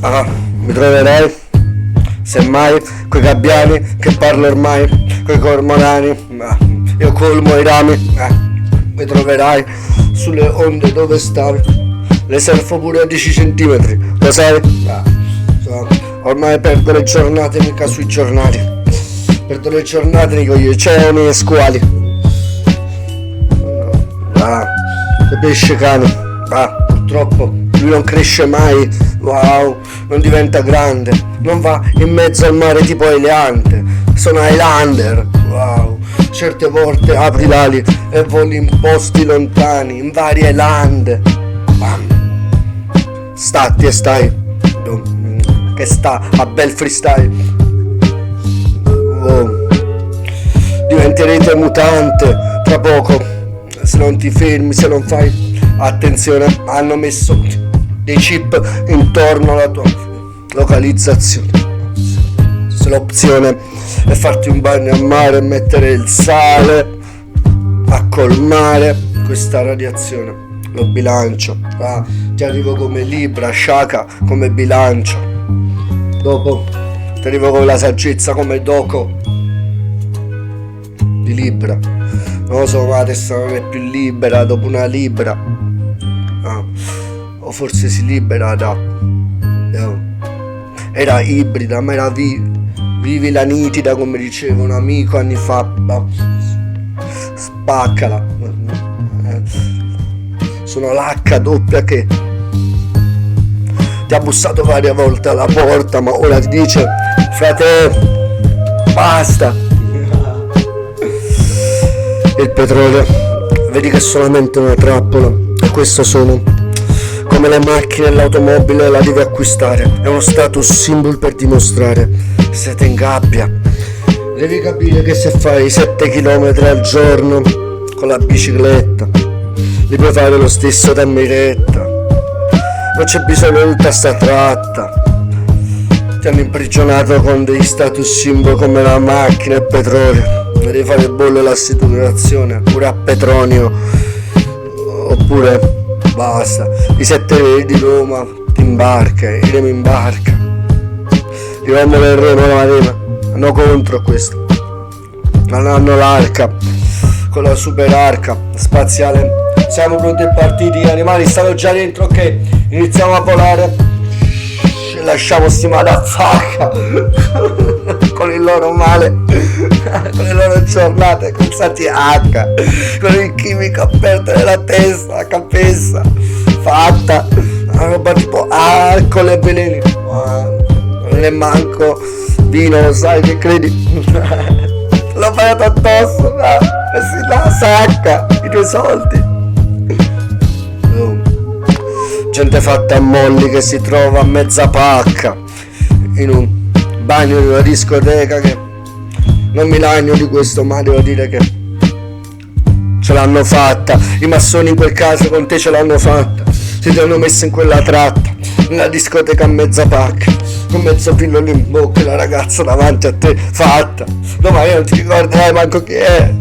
Mi troverai, semmai, coi gabbiani che parlo ormai, coi cormorani, io colmo i rami, mi troverai sulle onde dove stavi, le surfo pure a 10 centimetri, lo sai? Ormai perdo le giornate mica sui giornali, perdo le giornate con gli oceani e squali, le pesce cane, purtroppo lui non cresce mai, non diventa grande, non va in mezzo al mare tipo Eleante, sono Highlander, certe volte apri l'ali e voli in posti lontani, in varie lande, statti e stai, che sta a bel freestyle, diventerete mutante tra poco, se non ti fermi, se non fai attenzione. Hanno messo dei chip intorno alla tua localizzazione, se l'opzione è farti un bagno a mare e mettere il sale a colmare questa radiazione, lo bilancio, ti arrivo come Libra, Shaka come bilancio, dopo ti arrivo con la saggezza come Doco di Libra, non lo so, ma adesso non è più libera dopo una Libra, o forse si libera era ibrida, ma era vivi la nitida, come diceva un amico anni fa, spaccala, sono l'H doppia che ti ha bussato varie volte alla porta, ma ora ti dice frate basta. Il petrolio vedi che è solamente una trappola, e questo sono come le macchine e l'automobile la devi acquistare, è uno status symbol per dimostrare. Siete in gabbia, devi capire che se fai 7 km al giorno con la bicicletta li puoi fare lo stesso da miretta, non c'è bisogno di tutta sta tratta, ti hanno imprigionato con dei status symbol come la macchina e il petrolio, devi fare bolle l'assicurazione pure a Petronio, oppure basta, i 7 di Roma ti imbarca, i remi in barca, i Romolo e il Remo la Rema hanno contro questo, non hanno l'arca con la super arca spaziale, siamo pronti e partiti, gli animali stanno già dentro, ok, iniziamo a volare, lasciamo sti motherfucker con il loro male, con le loro giornate con Sati H, con il chimico aperto nella testa, la capessa fatta, una roba tipo alcol e veleni, non è manco vino, lo sai che credi? L'ho pagato addosso, si la sacca, i tuoi soldi. Gente fatta a molli che si trova a mezza pacca in un bagno di una discoteca, che non mi lagno di questo, ma devo dire che ce l'hanno fatta, i massoni in quel caso con te ce l'hanno fatta, si ti hanno messo in quella tratta, nella discoteca a mezza pacca, con mezzo pillolo in bocca e la ragazza davanti a te fatta, domani non ti ricorderai manco chi è,